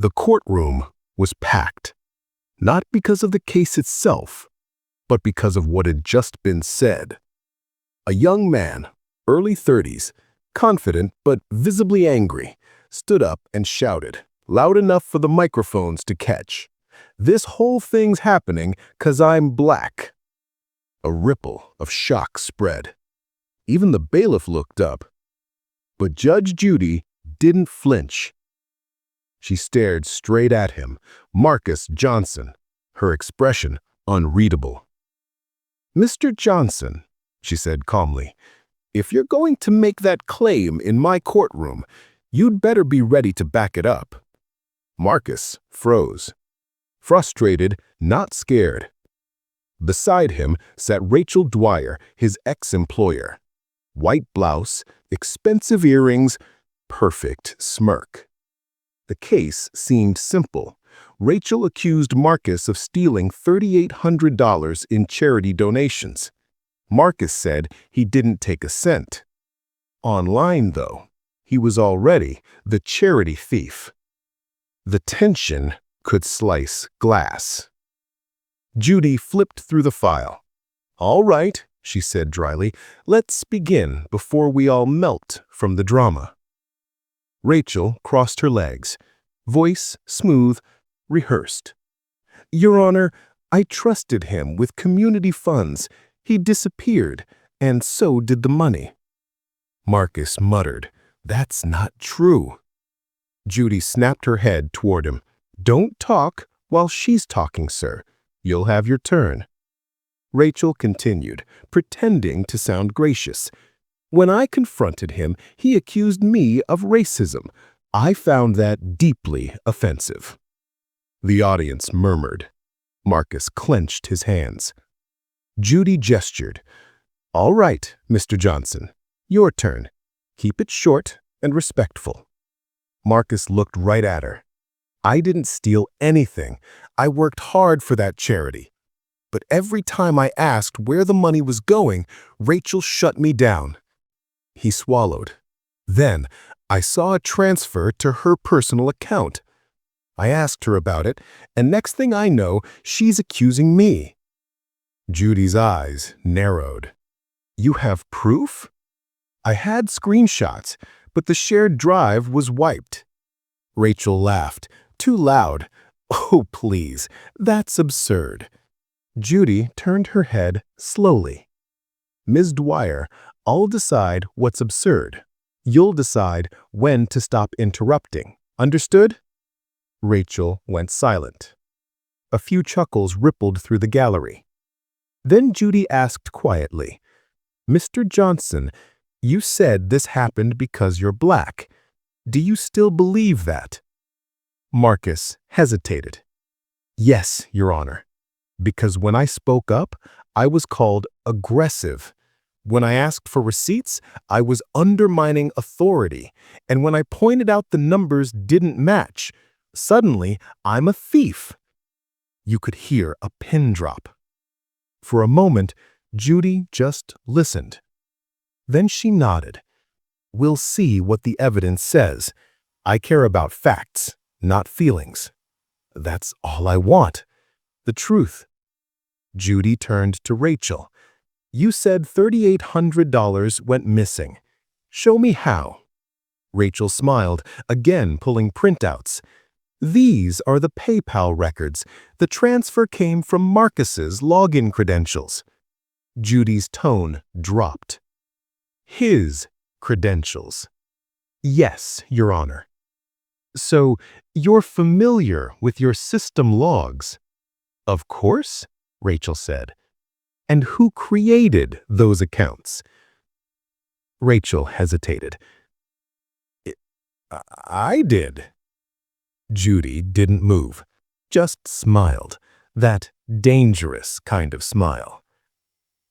The courtroom was packed, not because of the case itself, but because of what had just been said. A young man, early 30s, confident but visibly angry, stood up and shouted, loud enough for the microphones to catch, "This whole thing's happening 'cause I'm black." A ripple of shock spread. Even the bailiff looked up. But Judge Judy didn't flinch. She stared straight at him, Marcus Johnson, her expression unreadable. "Mr. Johnson," she said calmly, "if you're going to make that claim in my courtroom, you'd better be ready to back it up." Marcus froze. Frustrated, not scared. Beside him sat Rachel Dwyer, his ex-employer. White blouse, expensive earrings, perfect smirk. The case seemed simple. Rachel accused Marcus of stealing $3,800 in charity donations. Marcus said he didn't take a cent. Online, though, he was already the charity thief. The tension could slice glass. Judy flipped through the file. "All right," she said dryly, "let's begin before we all melt from the drama." Rachel crossed her legs, voice smooth, rehearsed. "Your Honor, I trusted him with community funds. He disappeared, and so did the money." Marcus muttered, "That's not true." Judy snapped her head toward him. "Don't talk while she's talking, sir. You'll have your turn." Rachel continued, pretending to sound gracious. "When I confronted him, he accused me of racism. I found that deeply offensive." The audience murmured. Marcus clenched his hands. Judy gestured. "All right, Mr. Johnson, your turn. Keep it short and respectful." Marcus looked right at her. "I didn't steal anything. I worked hard for that charity. But every time I asked where the money was going, Rachel shut me down." He swallowed. "Then I saw a transfer to her personal account. I asked her about it, and next thing I know, she's accusing me." Judy's eyes narrowed. "You have proof?" "I had screenshots, but the shared drive was wiped." Rachel laughed, too loud. "Oh, please, that's absurd." Judy turned her head slowly. "Ms. Dwyer, I'll decide what's absurd. You'll decide when to stop interrupting. Understood?" Rachel went silent. A few chuckles rippled through the gallery. Then Judy asked quietly, "Mr. Johnson, you said this happened because you're black. Do you still believe that?" Marcus hesitated. "Yes, Your Honor. Because when I spoke up, I was called aggressive. When I asked for receipts, I was undermining authority. And when I pointed out the numbers didn't match, suddenly I'm a thief." You could hear a pin drop. For a moment, Judy just listened. Then she nodded. "We'll see what the evidence says. I care about facts, not feelings. That's all I want. The truth." Judy turned to Rachel. "You said $3,800 went missing. Show me how." Rachel smiled, again pulling printouts. "These are the PayPal records. The transfer came from Marcus's login credentials." Judy's tone dropped. "His credentials." "Yes, Your Honor." "So you're familiar with your system logs?" "Of course," Rachel said. "And who created those accounts?" Rachel hesitated. I did." Judy didn't move, just smiled, that dangerous kind of smile.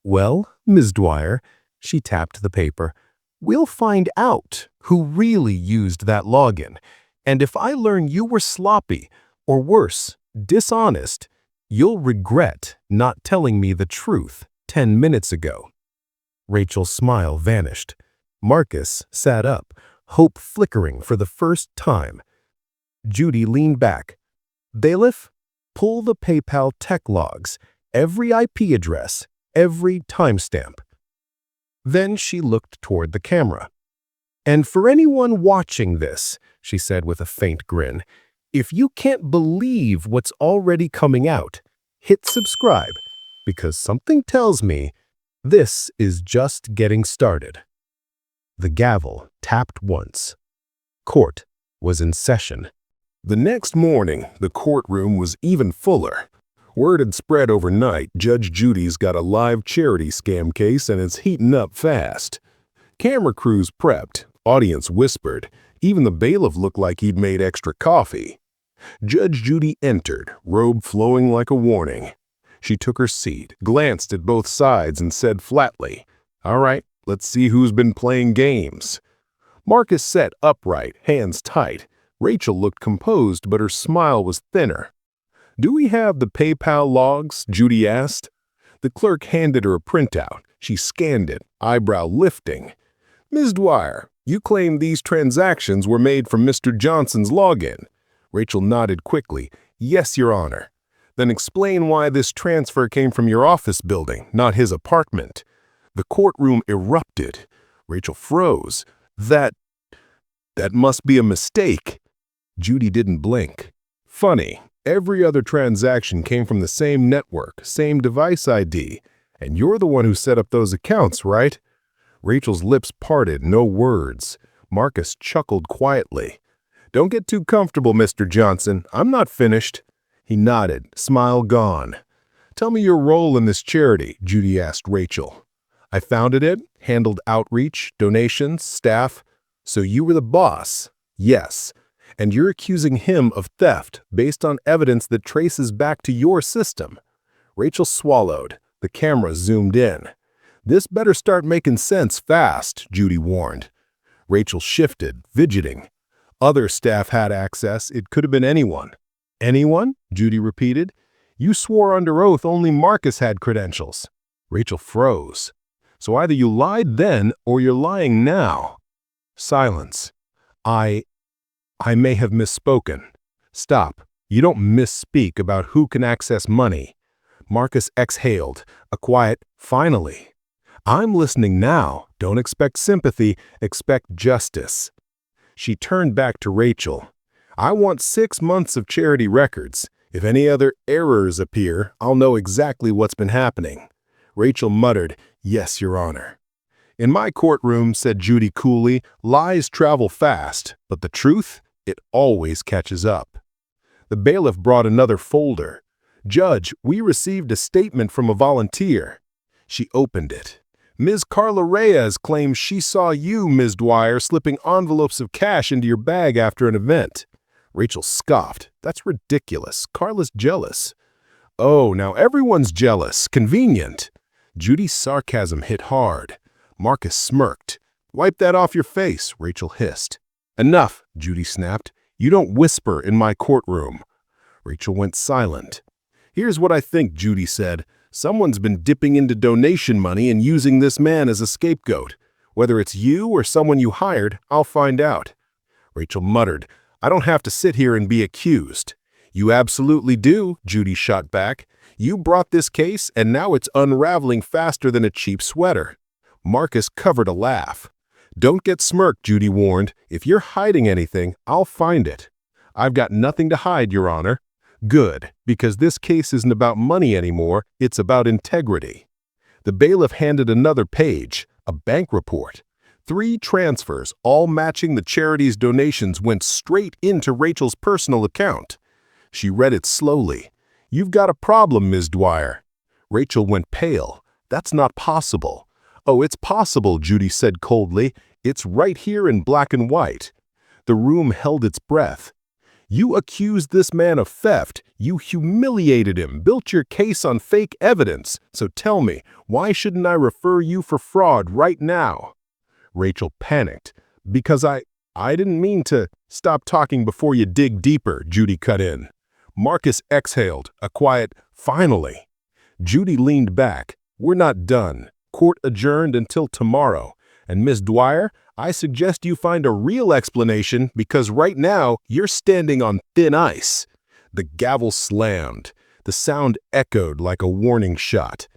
"Well, Ms. Dwyer," she tapped the paper, "we'll find out who really used that login. And if I learn you were sloppy, or worse, dishonest, you'll regret not telling me the truth 10 minutes ago." Rachel's smile vanished. Marcus sat up, hope flickering for the first time. Judy leaned back. Bailiff, pull the PayPal tech logs, every IP address, every timestamp. Then she looked toward the camera. And for anyone watching this, she said with a faint grin, if you can't believe what's already coming out, hit subscribe, because something tells me this is just getting started. The gavel tapped once. Court was in session. The next morning, the courtroom was even fuller. Word had spread overnight Judge Judy's got a live charity scam case and it's heating up fast. Camera crews prepped, audience whispered, even the bailiff looked like he'd made extra coffee. Judge Judy entered, robe flowing like a warning. She took her seat, glanced at both sides, and said flatly, "All right, let's see who's been playing games." Marcus sat upright, hands tight. Rachel looked composed, but her smile was thinner. "Do we have the PayPal logs?" Judy asked. The clerk handed her a printout. She scanned it, eyebrow lifting. "Ms. Dwyer, you claim these transactions were made from Mr. Johnson's login." Rachel nodded quickly. "Yes, Your Honor." "Then explain why this transfer came from your office building, not his apartment." The courtroom erupted. Rachel froze. That must be a mistake." Judy didn't blink. "Funny, every other transaction came from the same network, same device ID, and you're the one who set up those accounts, right?" Rachel's lips parted, no words. Marcus chuckled quietly. "Don't get too comfortable, Mr. Johnson. I'm not finished." He nodded, smile gone. "Tell me your role in this charity," Judy asked Rachel. "I founded it, handled outreach, donations, staff. So you were the boss?" "Yes. And you're accusing him of theft based on evidence that traces back to your system." Rachel swallowed. The camera zoomed in. "This better start making sense fast," Judy warned. Rachel shifted, fidgeting. "Other staff had access. It could have been anyone." "Anyone?" Judy repeated. "You swore under oath only Marcus had credentials." Rachel froze. "So either you lied then or you're lying now." Silence. I may have misspoken." "Stop. You don't misspeak about who can access money." Marcus exhaled, a quiet, "Finally." "I'm listening now. Don't expect sympathy, expect justice." She turned back to Rachel. "I want 6 months of charity records. If any other errors appear, I'll know exactly what's been happening." Rachel muttered, "Yes, Your Honor." "In my courtroom," said Judy coolly, "lies travel fast, but the truth, it always catches up." The bailiff brought another folder. "Judge, we received a statement from a volunteer." She opened it. "Ms. Carla Reyes claims she saw you, Ms. Dwyer, slipping envelopes of cash into your bag after an event." Rachel scoffed. "That's ridiculous. Carla's jealous." "Oh, now everyone's jealous. Convenient." Judy's sarcasm hit hard. Marcus smirked. "Wipe that off your face," Rachel hissed. "Enough," Judy snapped. "You don't whisper in my courtroom." Rachel went silent. "Here's what I think," Judy said. "Someone's been dipping into donation money and using this man as a scapegoat. Whether it's you or someone you hired, I'll find out." Rachel muttered, "I don't have to sit here and be accused." "You absolutely do," Judy shot back. "You brought this case, and now it's unraveling faster than a cheap sweater." Marcus covered a laugh. "Don't get smirked," Judy warned. "If you're hiding anything, I'll find it." "I've got nothing to hide, Your Honor." "Good, because this case isn't about money anymore, it's about integrity." The bailiff handed another page, a bank report. 3 transfers, all matching the charity's donations, went straight into Rachel's personal account. She read it slowly. "You've got a problem, Ms. Dwyer." Rachel went pale. "That's not possible." "Oh, it's possible," Judy said coldly. "It's right here in black and white." The room held its breath. "You accused this man of theft. You humiliated him, built your case on fake evidence. So tell me, why shouldn't I refer you for fraud right now?" Rachel panicked. "Because I didn't mean to." "Stop talking before you dig deeper," Judy cut in. Marcus exhaled, a quiet, "Finally." Judy leaned back. "We're not done. Court adjourned until tomorrow. And Miss Dwyer, I suggest you find a real explanation because right now you're standing on thin ice. The gavel slammed. The sound echoed like a warning shot.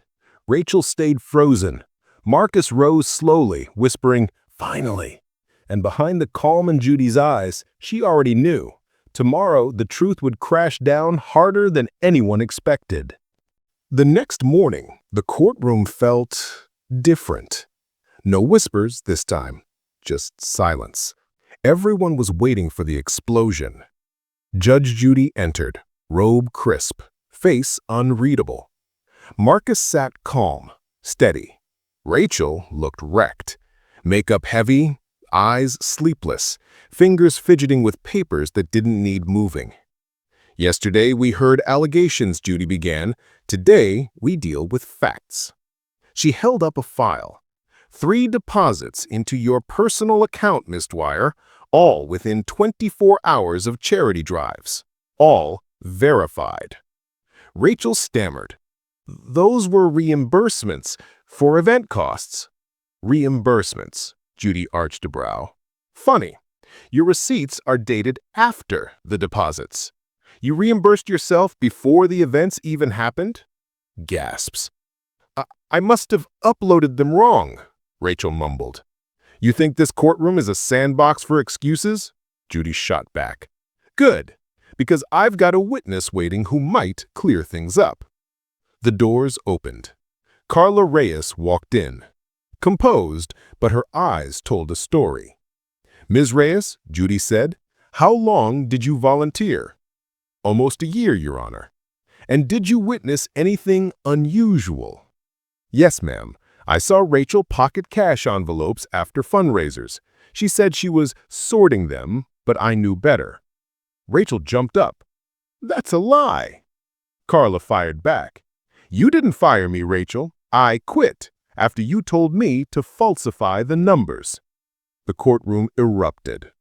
Rachel stayed frozen. Marcus rose slowly, whispering, "Finally." And behind the calm in Judy's eyes, she already knew. Tomorrow, the truth would crash down harder than anyone expected. The next morning, the courtroom felt different. No whispers this time, just silence. Everyone was waiting for the explosion. Judge Judy entered, robe crisp, face unreadable. Marcus sat calm, steady. Rachel looked wrecked. Makeup heavy, eyes sleepless, fingers fidgeting with papers that didn't need moving. "Yesterday we heard allegations," Judy began. "Today we deal with facts." She held up a file. 3 deposits into your personal account, Miss Dwyer, all within 24 hours of charity drives. All verified. Rachel stammered. "Those were reimbursements for event costs." "Reimbursements," Judy arched a brow. "Funny. Your receipts are dated after the deposits. You reimbursed yourself before the events even happened?" Gasps. I must have uploaded them wrong," Rachel mumbled. "You think this courtroom is a sandbox for excuses?" Judy shot back. "Good, because I've got a witness waiting who might clear things up." The doors opened. Carla Reyes walked in. Composed, but her eyes told a story. "Ms. Reyes," Judy said, "how long did you volunteer?" "Almost a year, Your Honor." "And did you witness anything unusual?" "Yes, ma'am. I saw Rachel pocket cash envelopes after fundraisers. She said she was sorting them, but I knew better." Rachel jumped up. "That's a lie." Carla fired back. "You didn't fire me, Rachel. I quit after you told me to falsify the numbers." The courtroom erupted.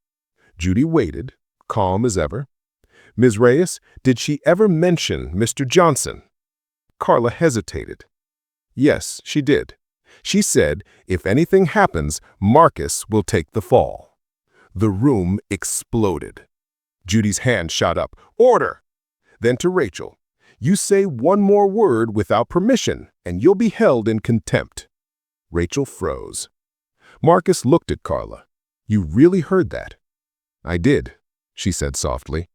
Judy waited, calm as ever. "Ms. Reyes, did she ever mention Mr. Johnson?" Carla hesitated. "Yes, she did. She said, if anything happens, Marcus will take the fall." The room exploded. Judy's hand shot up. "Order!" Then to Rachel, "You say one more word without permission, and you'll be held in contempt." Rachel froze. Marcus looked at Carla. "You really heard that?" "I did," she said softly.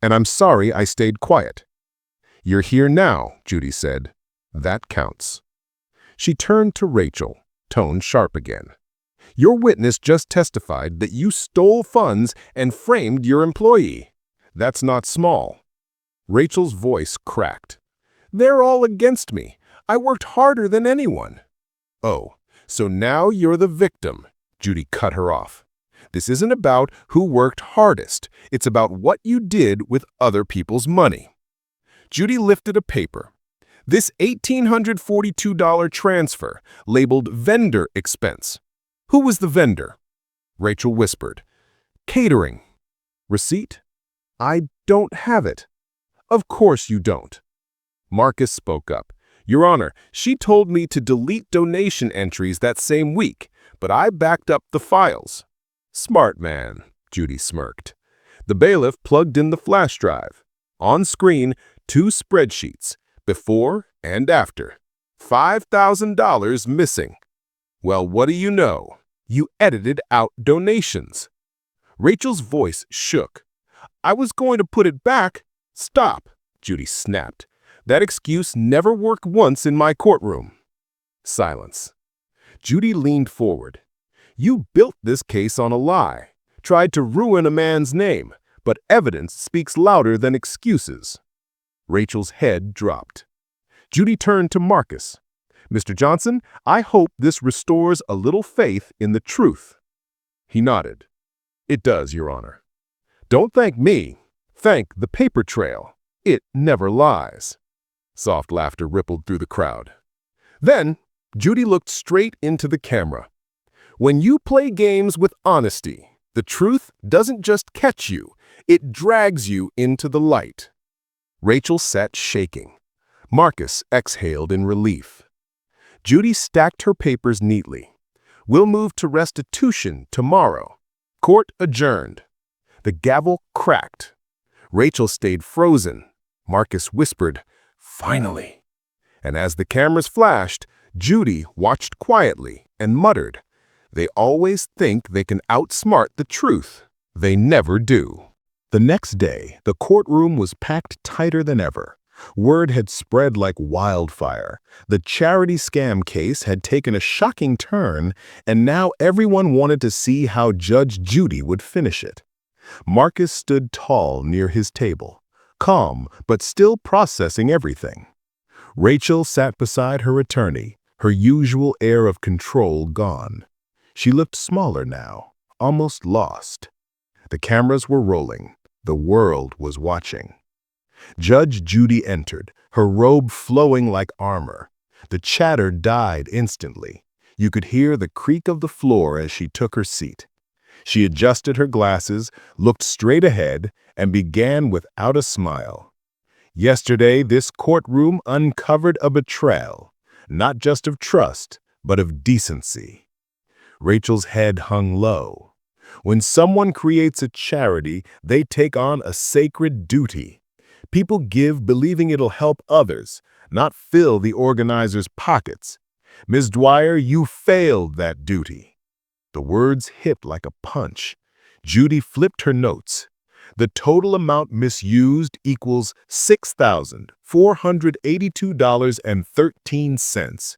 "And I'm sorry I stayed quiet." "You're here now," Judy said. "That counts." She turned to Rachel, tone sharp again. "Your witness just testified that you stole funds and framed your employee. That's not small." Rachel's voice cracked. "They're all against me. I worked harder than anyone." "Oh, so now you're the victim," Judy cut her off. "This isn't about who worked hardest. It's about what you did with other people's money." Judy lifted a paper. "This $1,842 transfer, labeled vendor expense. Who was the vendor?" Rachel whispered. "Catering." "Receipt?" "I don't have it." "Of course you don't." Marcus spoke up. "Your Honor, she told me to delete donation entries that same week, but I backed up the files." "Smart man," Judy smirked. The bailiff plugged in the flash drive. On screen, 2 spreadsheets, before and after. $5,000 missing. "Well, what do you know? You edited out donations." Rachel's voice shook. "I was going to put it back." "Stop," Judy snapped. "That excuse never worked once in my courtroom." Silence. Judy leaned forward. "You built this case on a lie, tried to ruin a man's name, but evidence speaks louder than excuses." Rachel's head dropped. Judy turned to Marcus. "Mr. Johnson, I hope this restores a little faith in the truth." He nodded. "It does, Your Honor." "Don't thank me. Thank the paper trail. It never lies." Soft laughter rippled through the crowd. Then, Judy looked straight into the camera. "When you play games with honesty, the truth doesn't just catch you, it drags you into the light." Rachel sat shaking. Marcus exhaled in relief. Judy stacked her papers neatly. We'll move to restitution tomorrow. Court adjourned. The gavel cracked. Rachel stayed frozen. Marcus whispered, "Finally." And as the cameras flashed, Judy watched quietly and muttered, "They always think they can outsmart the truth. They never do." The next day, the courtroom was packed tighter than ever. Word had spread like wildfire. The charity scam case had taken a shocking turn, and now everyone wanted to see how Judge Judy would finish it. Marcus stood tall near his table, calm but still processing everything. Rachel sat beside her attorney, her usual air of control gone. She looked smaller now, almost lost. The cameras were rolling. The world was watching. Judge Judy entered, her robe flowing like armor. The chatter died instantly. You could hear the creak of the floor as she took her seat. She adjusted her glasses, looked straight ahead, and began without a smile. Yesterday, this courtroom uncovered a betrayal, not just of trust, but of decency. Rachel's head hung low. When someone creates a charity, they take on a sacred duty. People give believing it'll help others, not fill the organizer's pockets. Ms. Dwyer, you failed that duty. The words hit like a punch. Judy flipped her notes. The total amount misused equals $6,482.13.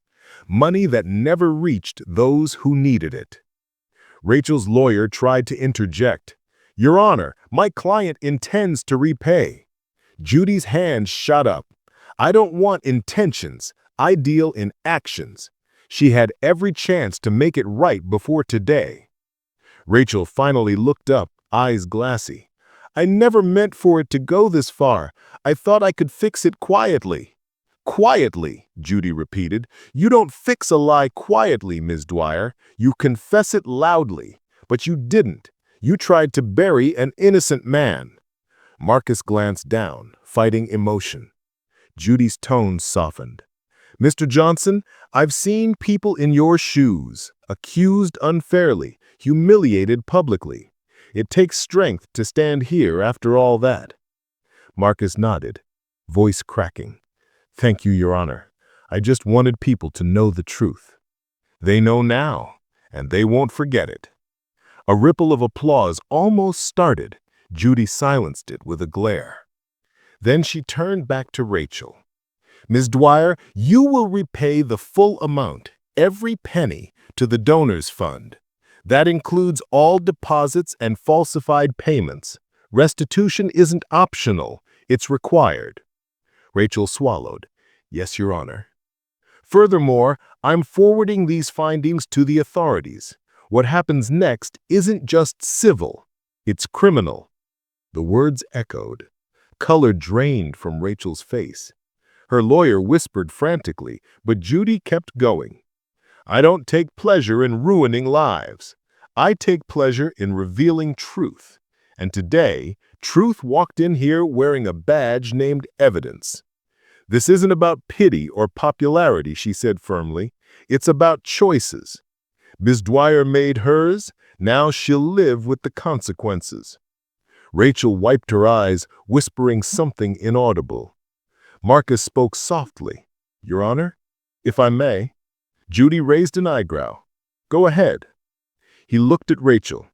Money that never reached those who needed it. Rachel's lawyer tried to interject. "Your Honor, my client intends to repay." Judy's hand shot up. "I don't want intentions. I deal in actions." She had every chance to make it right before today. Rachel finally looked up, eyes glassy. "I never meant for it to go this far. I thought I could fix it quietly." "Quietly," Judy repeated. "You don't fix a lie quietly, Ms. Dwyer. You confess it loudly. But you didn't. You tried to bury an innocent man." Marcus glanced down, fighting emotion. Judy's tone softened. "Mr. Johnson, I've seen people in your shoes, accused unfairly, humiliated publicly. It takes strength to stand here after all that." Marcus nodded, voice cracking. "Thank you, Your Honor. I just wanted people to know the truth. They know now, and they won't forget it." A ripple of applause almost started. Judy silenced it with a glare. Then she turned back to Rachel. "Ms. Dwyer, you will repay the full amount, every penny, to the donors fund. That includes all deposits and falsified payments. Restitution isn't optional, it's required." Rachel swallowed. "Yes, Your Honor." "Furthermore, I'm forwarding these findings to the authorities. What happens next isn't just civil, it's criminal." The words echoed. Color drained from Rachel's face. Her lawyer whispered frantically, but Judy kept going. "I don't take pleasure in ruining lives. I take pleasure in revealing truth. And today, truth walked in here wearing a badge named evidence. This isn't about pity or popularity," she said firmly. "It's about choices. Ms. Dwyer made hers, now she'll live with the consequences." Rachel wiped her eyes, whispering something inaudible. Marcus spoke softly. "Your Honor, if I may." Judy raised an eyebrow. "Go ahead." He looked at Rachel.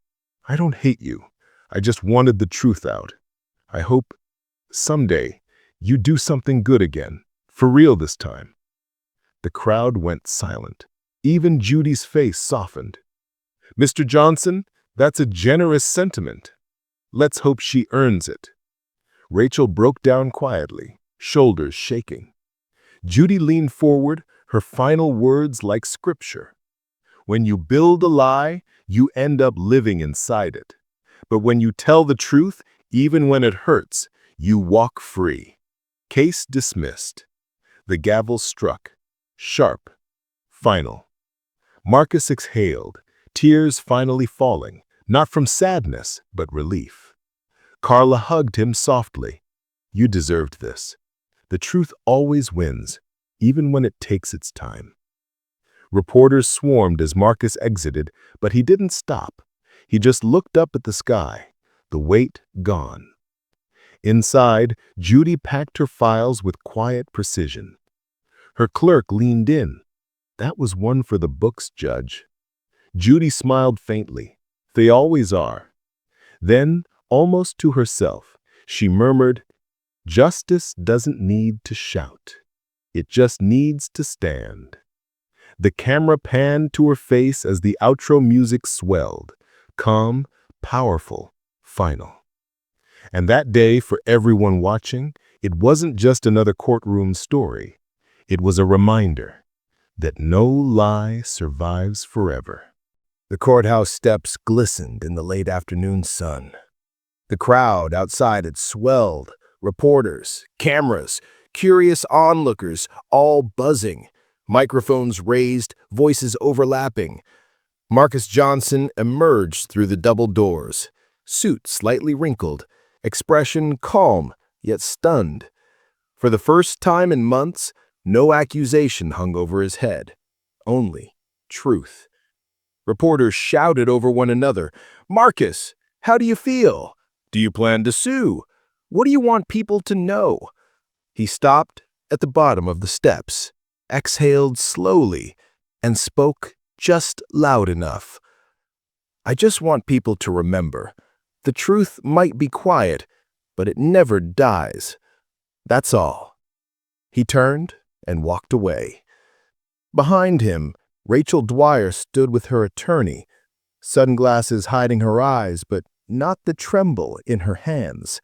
"I don't hate you. I just wanted the truth out. I hope, someday, you do something good again, for real this time." The crowd went silent. Even Judy's face softened. "Mr. Johnson, that's a generous sentiment. Let's hope she earns it." Rachel broke down quietly, shoulders shaking. Judy leaned forward, her final words like scripture. "When you build a lie, you end up living inside it. But when you tell the truth, even when it hurts, you walk free." Case dismissed. The gavel struck. Sharp. Final. Marcus exhaled, tears finally falling, not from sadness, but relief. Carla hugged him softly. "You deserved this. The truth always wins, even when it takes its time." Reporters swarmed as Marcus exited, but he didn't stop. He just looked up at the sky, the weight gone. Inside, Judy packed her files with quiet precision. Her clerk leaned in. "That was one for the books, Judge." Judy smiled faintly. "They always are." Then, almost to herself, she murmured, "Justice doesn't need to shout. It just needs to stand." The camera panned to her face as the outro music swelled, calm, powerful, final. And that day, for everyone watching, it wasn't just another courtroom story. It was a reminder that no lie survives forever. The courthouse steps glistened in the late afternoon sun. The crowd outside had swelled, reporters, cameras, curious onlookers, all buzzing, microphones raised, voices overlapping. Marcus Johnson emerged through the double doors, suit slightly wrinkled, expression calm, yet stunned. For the first time in months, no accusation hung over his head, only truth. Reporters shouted over one another, "Marcus, how do you feel? Do you plan to sue? What do you want people to know?" He stopped at the bottom of the steps, exhaled slowly, and spoke just loud enough. "I just want people to remember, the truth might be quiet, but it never dies. That's all." He turned and walked away. Behind him, Rachel Dwyer stood with her attorney, sunglasses hiding her eyes, but not the tremble in her hands.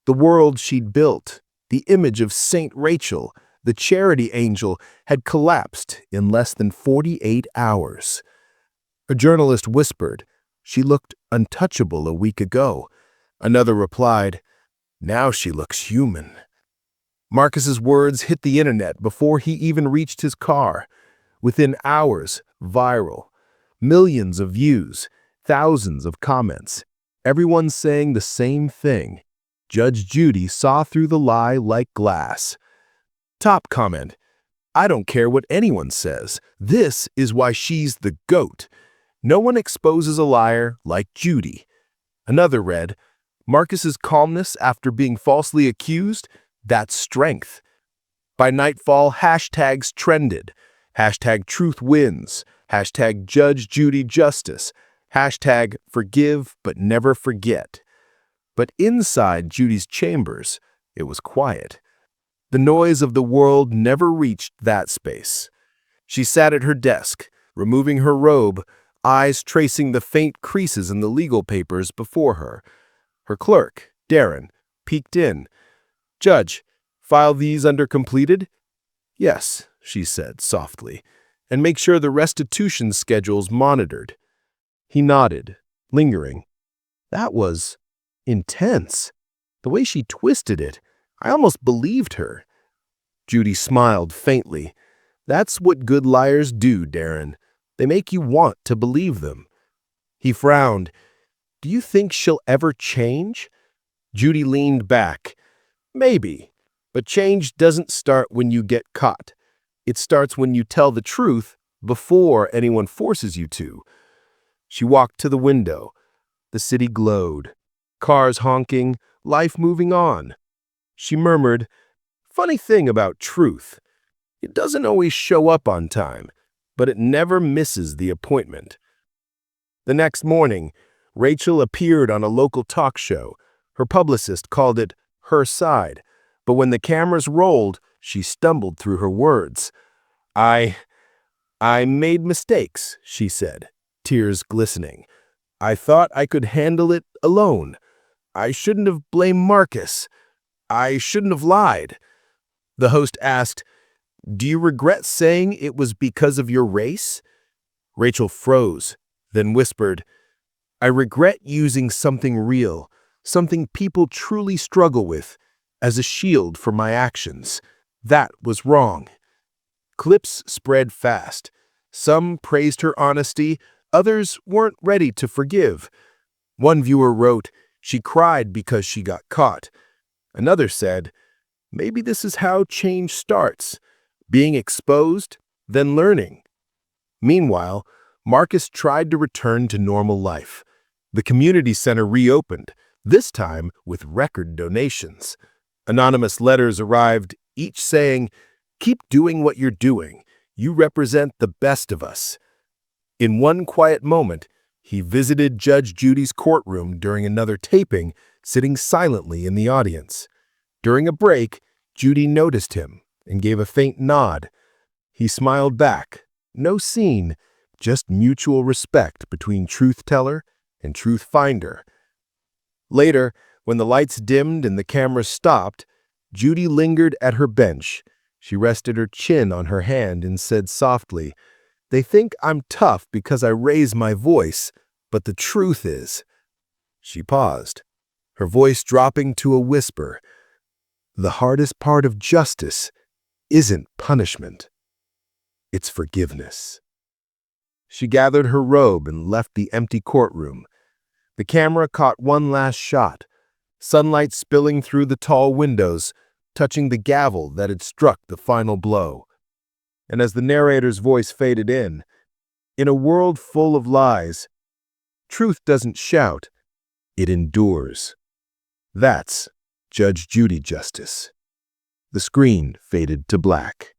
The world she'd built, the image of Saint Rachel, the charity angel, had collapsed in less than 48 hours. A journalist whispered, "She looked untouchable a week ago." Another replied, "Now she looks human." Marcus's words hit the internet before he even reached his car. Within hours, viral. Millions of views, thousands of comments. Everyone saying the same thing. Judge Judy saw through the lie like glass. Top comment, "I don't care what anyone says. This is why she's the GOAT. No one exposes a liar like Judy." Another read, "Marcus's calmness after being falsely accused, that's strength." By nightfall, hashtags trended. Hashtag truth wins. Hashtag Judge Judy justice. Hashtag forgive but never forget. But inside Judy's chambers, it was quiet. The noise of the world never reached that space. She sat at her desk, removing her robe, eyes tracing the faint creases in the legal papers before her. Her clerk, Darren, peeked in. "Judge, file these under completed?" "Yes," she said softly, "and make sure the restitution schedule's monitored." He nodded, lingering. That was intense. The way she twisted it, I almost believed her. Judy smiled faintly. "That's what good liars do, Darren. They make you want to believe them." He frowned. "Do you think she'll ever change?" Judy leaned back. "Maybe, but change doesn't start when you get caught. It starts when you tell the truth before anyone forces you to." She walked to the window. The city glowed. Cars honking, life moving on. She murmured, "Funny thing about truth. It doesn't always show up on time, but it never misses the appointment." The next morning, Rachel appeared on a local talk show. Her publicist called it her side, but when the cameras rolled, she stumbled through her words. I made mistakes," she said, tears glistening. "I thought I could handle it alone. I shouldn't have blamed Marcus. I shouldn't have lied." The host asked, "Do you regret saying it was because of your race?" Rachel froze, then whispered, "I regret using something real, something people truly struggle with, as a shield for my actions. That was wrong." Clips spread fast. Some praised her honesty, others weren't ready to forgive. One viewer wrote, "She cried because she got caught." Another said, "Maybe this is how change starts, being exposed, then learning." Meanwhile, Marcus tried to return to normal life. The community center reopened, this time with record donations. Anonymous letters arrived, each saying, "Keep doing what you're doing. You represent the best of us." In one quiet moment, he visited Judge Judy's courtroom during another taping, sitting silently in the audience. During a break, Judy noticed him and gave a faint nod. He smiled back. No scene, just mutual respect between truth-teller and truth-finder. Later, when the lights dimmed and the camera stopped, Judy lingered at her bench. She rested her chin on her hand and said softly, "They think I'm tough because I raise my voice, but the truth is..." She paused, her voice dropping to a whisper. "The hardest part of justice isn't punishment. It's forgiveness." She gathered her robe and left the empty courtroom. The camera caught one last shot, sunlight spilling through the tall windows, touching the gavel that had struck the final blow. And as the narrator's voice faded in a world full of lies, truth doesn't shout, it endures. That's Judge Judy justice. The screen faded to black.